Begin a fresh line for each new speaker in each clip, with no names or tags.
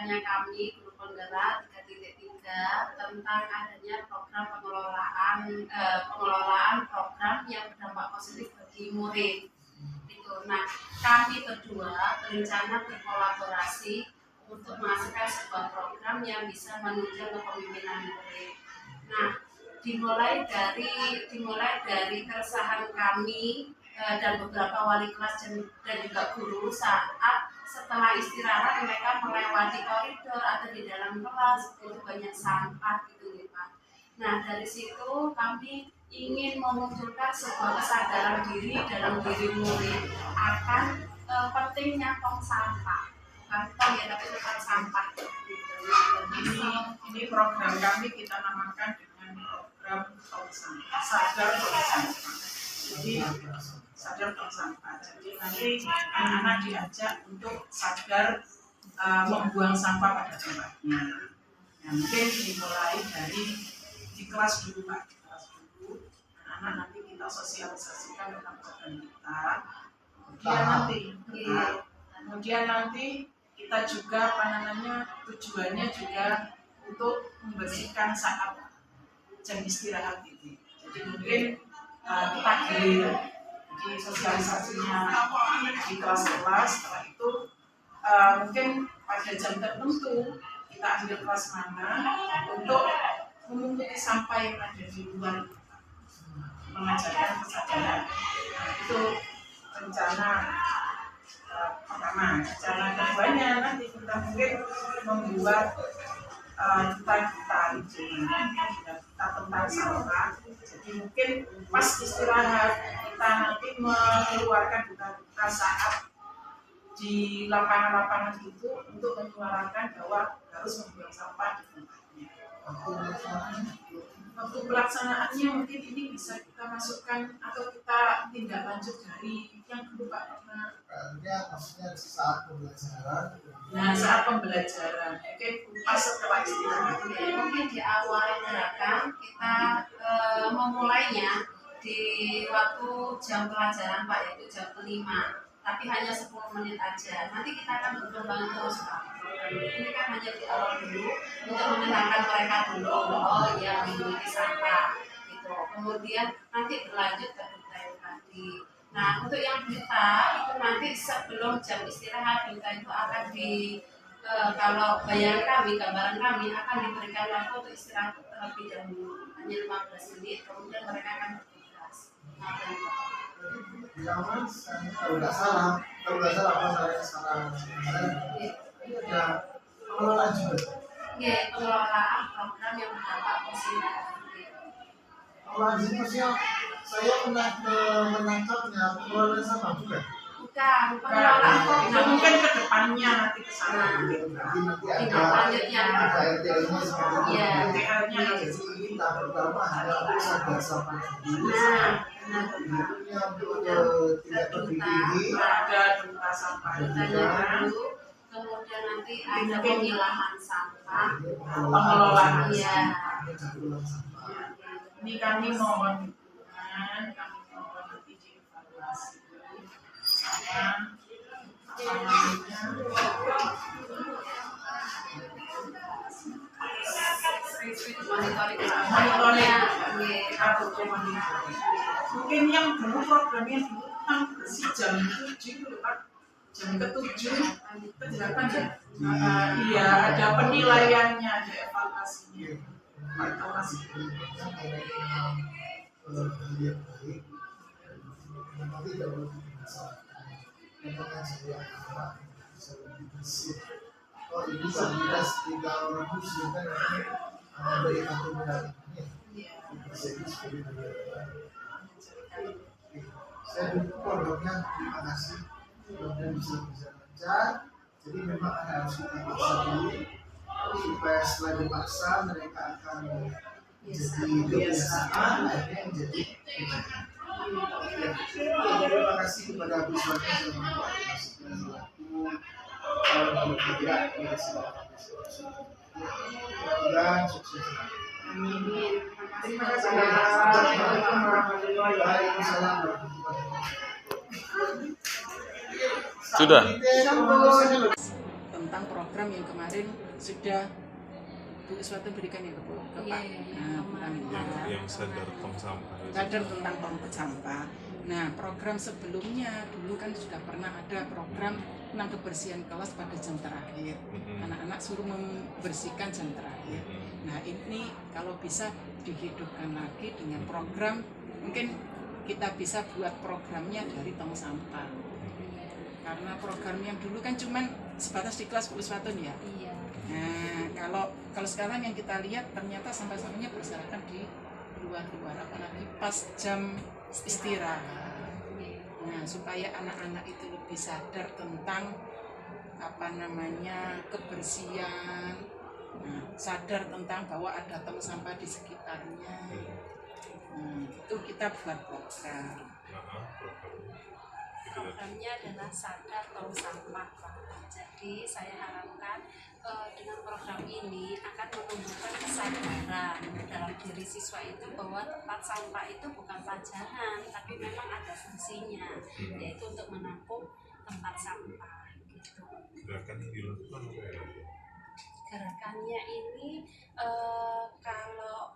disampaikannya kami Guru Penggerak 3.3 tentang adanya program pengelolaan program yang berdampak positif bagi murid. Nah, kami berdua berencana berkolaborasi untuk menghasilkan sebuah program yang bisa menunjang kepemimpinan murid. Nah, dimulai dari keresahan kami dan beberapa wali kelas dan juga guru saat setelah istirahat mereka melewati koridor atau di dalam kelas itu banyak sampah gitu ya Pak. Nah, dari situ kami ingin memunculkan sebuah kesadaran diri dalam diri murid akan pentingnya tong sampah, bukan tong ya tapi tetap sampah.
Ini program kami kita namakan dengan program tong sampah, sadar tong sampah. Jadi sadar tong sampah. Jadi nanti anak-anak diajak untuk sadar membuang sampah pada tempatnya. Nah, mungkin dimulai dari di kelas dulu Pak, di kelas dulu. Anak-anak nanti kita sosialisasikan tentang program kita. Kemudian nanti kita juga tujuannya juga untuk membersihkan saat jam istirahat ini. Jadi mungkin kita gilir di sosialisasinya di kelas-kelas. Setelah itu mungkin pada jam tertentu kita ambil kelas mana untuk memunguti sampah yang ada di luar, mengajarkan kesadaran. Nah, itu rencana pertama. Rencana keduanya nanti kita mungkin membuat duta tentang sampah. Jadi mungkin pas istirahat kita nanti mengeluarkan duta saat di lapangan-lapangan itu untuk menyuarakan bahwa harus membuang sampah di tempatnya. Waktu pelaksanaannya mungkin ini bisa kita masukkan atau kita tindak lanjut dari yang dulu Pak.
Maksudnya saat pembelajaran.
Nah, saat pembelajaran, mungkin pas setelah istirahat.
Mungkin di awal gerakan kita memulainya di waktu jam pelajaran Pak, yaitu jam 5. Tapi hanya 10 menit aja. Nanti kita akan berkembang terus Pak. Ini kan hanya di awal dulu untuk menenangkan mereka dulu. Oh iya, mengurangi sampah gitu. Kemudian nanti berlanjut ke duta yang tadi. Nah, untuk yang duta itu nanti sebelum jam istirahat duta itu akan kalau gambaran kami akan diberikan waktu untuk istirahat terlebih dahulu hanya 15 menit. Kemudian mereka akan bertugas.
Kalau nggak salah apa saya sekarang ini ada pengelolaan juga.
Iya, pengelolaan program yang berdampak positif.
Pengelolaan ini maksudnya saya pernah menangkapnya pengelolaan sampah bukan?
Bukan, pengelolaan program
mungkin ke depannya nanti ke sana.
Nanti ada RTL-nya seperti itu.
Iya.
RTL-nya kita pertama hanya untuk sadar sampah dulu. Berikutnya untuk tingkat lebih tinggi
ada duta sampah
dulu, kemudian nanti ada pemilahan sampah,
pengelolaan.
Iya.
Ini kami mohon dukungan, kami mohon nanti dievaluasi sama monitoring. Mungkin yang dulu programnya dulu tentang bersih jam 7 itu Pak, jam ke-7 ke-8 ya. Iya, ada penilaiannya, ada evaluasinya. Evaluasi.
Nanti kalau bisa lebih bersih. Oh ini komunitas 3 orang muslim kan ada yang satu berani jadi seperti itu. Saya dukung programnya, terima kasih. Mudah-mudahan bisa lancar. Jadi memang harus kita paksa dulu supaya setelah dipaksa mereka akan jadi kebiasaan, akhirnya menjadi terima kasih kepada Bu Swati dan sukses.
Terima kasih.
Sudah.
Tentang program program yang kemarin sudah Bu Iswati berikan yang ke Pak.
Yang sadar tong sampah.
Sadar tentang tong sampah. Nah, program sebelumnya dulu kan sudah pernah ada program tentang kebersihan kelas pada jam terakhir. Anak-anak suruh membersihkan jam terakhir. Nah, ini kalau bisa dihidupkan lagi dengan program, mungkin kita bisa buat programnya dari tong sampah. Karena program yang dulu kan cuman sebatas di kelas Bu Iswatun ya.
Iya.
Nah, kalau sekarang yang kita lihat ternyata sampah-sampahnya berserakan di luar-luar, apalagi pas jam istirahat. Nah, supaya anak-anak itu lebih sadar tentang kebersihan, sadar tentang bahwa ada tong sampah di sekitarnya. Itu kita buat program.
Programnya adalah sadar tong sampah, Pak. Jadi saya harapkan dengan program ini akan menumbuhkan kesadaran dalam diri siswa itu bahwa tempat sampah itu bukan pelajaran, tapi memang ada fungsinya, yaitu untuk menampung tempat sampah. Gitu.
Gerakan yang dilakukan
Gerakannya ini kalau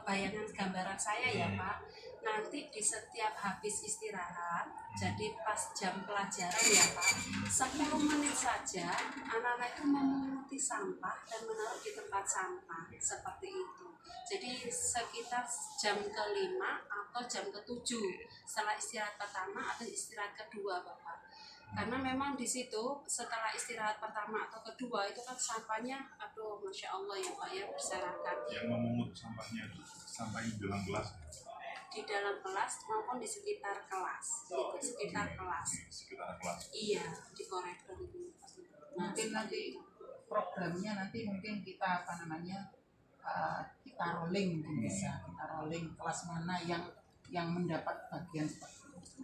bayangan gambaran saya ya Pak, nanti di setiap habis istirahat, jadi pas jam pelajaran ya Pak, 10 menit saja anak-anak itu memunguti sampah dan menaruh di tempat sampah, seperti itu. Jadi sekitar jam ke-5 atau jam ke-7 setelah istirahat pertama atau istirahat kedua Bapak. Karena memang di situ setelah istirahat pertama atau kedua itu kan sampahnya, aduh Masya Allah ya Pak ya, berserakan.
Yang memungut sampahnya itu sampah di dalam kelas?
Di dalam kelas maupun di sekitar kelas, gitu, sekitar kelas.
Sekitar kelas.
Iya, di koridor itu.
Nanti programnya mungkin kita kita rolling mungkin bisa, kita rolling kelas mana yang mendapat bagian seperti itu.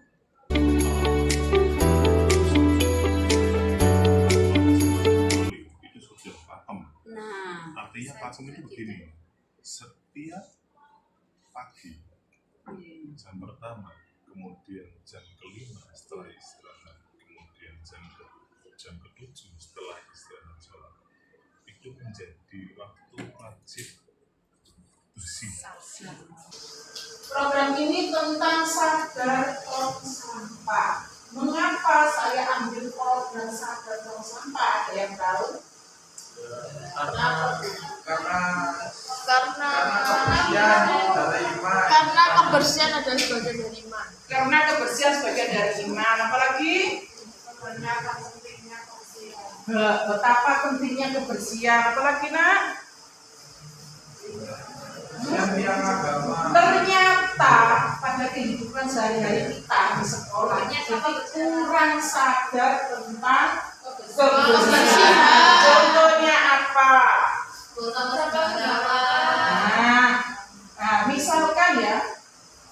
Artinya pakem itu begini, setiap pagi jam pertama, kemudian jam ke-5 setelah istirahat, kemudian jam ke-7 setelah istirahat sholat, itu menjadi waktu wajib bersih.
Program ini tentang sadar tong sampah. Mengapa saya ambil program sadar tong sampah? Ada yang tahu?
Karena kebersihan adalah bagian dari iman.
Karena kebersihan sebagian dari iman. Apalagi betapa pentingnya kebersihan. Apalagi nak? Ternyata pada kehidupan sehari-hari kita di sekolah itu kurang sadar tentang kebersihan. Contohnya apa? Nah, misalkan ya,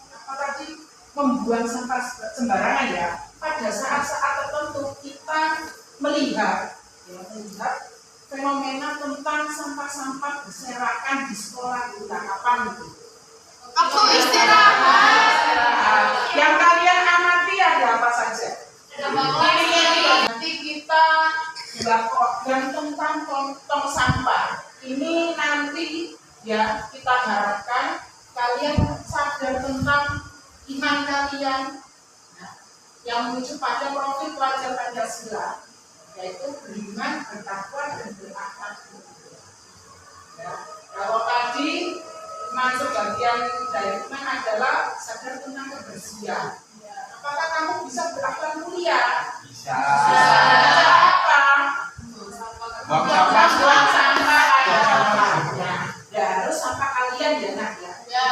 apalagi membuang sampah sembarangan ya, pada saat-saat tertentu kita melihat fenomena tentang sampah-sampah berserakan di sekolah kita. Kapan itu?
Waktu istirahat.
Yang kalian amati ada apa saja? Nanti kita buat program tentang tong sampah. Ini nanti ya kita harapkan kalian sadar tentang iman kalian yang menuju pada profil pelajar Pancasila, yaitu beriman, bertakwa, dan berakhlak. Ya, kalau tadi masuk bagian dari iman adalah sadar tentang kebersihan. Apakah kamu bisa berakhlak mulia? Bisa. Apa? Buang sampah ya harus sampah kalian ya nak ya.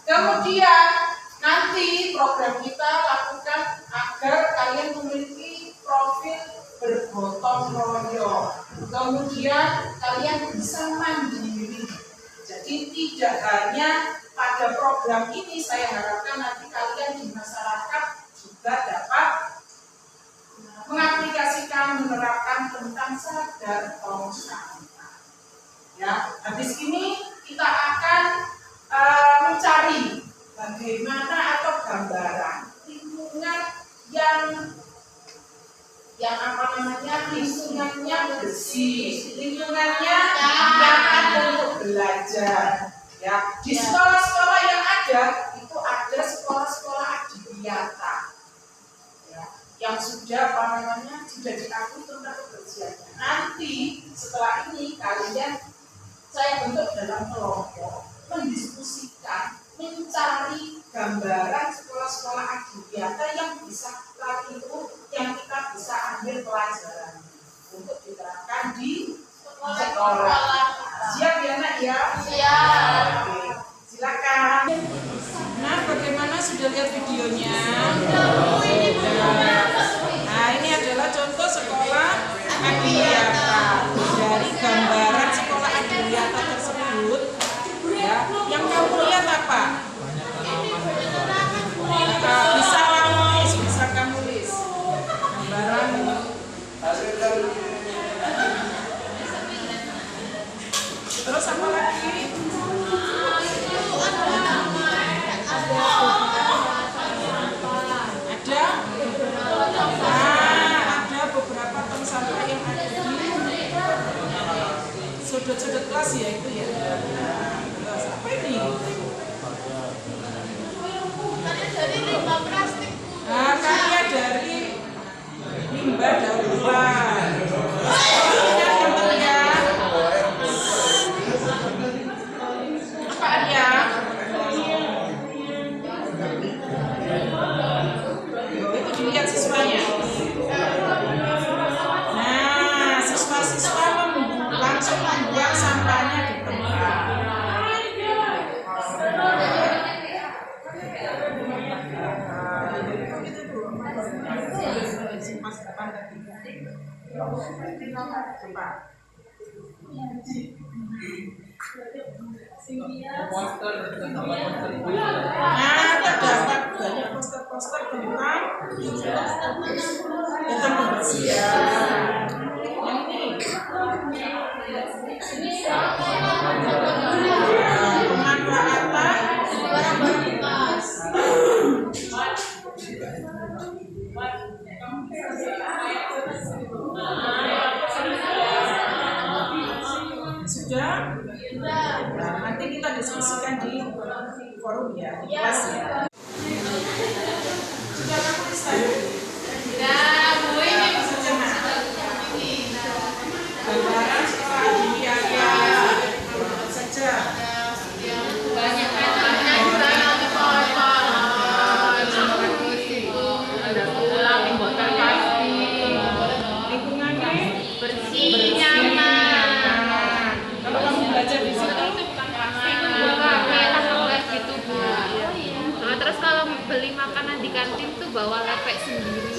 Kemudian nanti program kita lakukan agar kalian memiliki profil bergotong royong. Kemudian kalian bisa mandiri. Jadi tidak hanya pada program ini, saya harapkan nanti kalian di masyarakat juga dapat mengaplikasikan, menerapkan tentang sadar tong sampah. Ya, habis ini kita akan mencari bagaimana atau gambaran lingkungan yang lingkungannya bersih, belajar. Ya, di sekolah-sekolah yang ada itu ada sekolah-sekolah adiwiyata. Ya, yang sudah sudah diakui tentang kebersihannya. Nanti setelah ini kalian saya bentuk dalam kelompok mendiskusikan, mencari gambaran sekolah-sekolah adiwiyata yang bisa yang kita bisa ambil pelajaran untuk diterapkan di sekolah. Siap ya nak ya?
Siap.
Oke, silakan. Nah, bagaimana sudah lihat videonya? Nah, ini adalah contoh sekolah adiwiyata. Dari gambaran sekolah adiwiyata tersebut, ya, yang kamu lihat apa? Bisa kamu list gambaran. Terus apa lagi? Ada beberapa tong sampah yang ada di sudut-sudut kelas ya itu ya. Terus apa ini?
Dari limbah plastik.
Nah, karya dari limbah daur ulang. Apaan ya? Itu dilihat siswanya. Nah, siswa-siswa langsung membuang sampahnya di tempat. Nah, terdapat banyak poster-poster tentang kebersihan. Pemanfaatan barang-barang bekas. Sudah? Nah, nanti kita diskusikan di forum ya, di kelas ya. Sudah kamu list tadi?
Bu, ini
Gambaran sekolah adiwiyata saja.
banyak kan. Ada tulang, botol plastik.
Lingkungannya
Bersih, nyaman.
Kalau kamu belajar di situ
Gitu, Bu. Nah, terus kalau beli makanan di kantin tuh bawa lepek sendiri.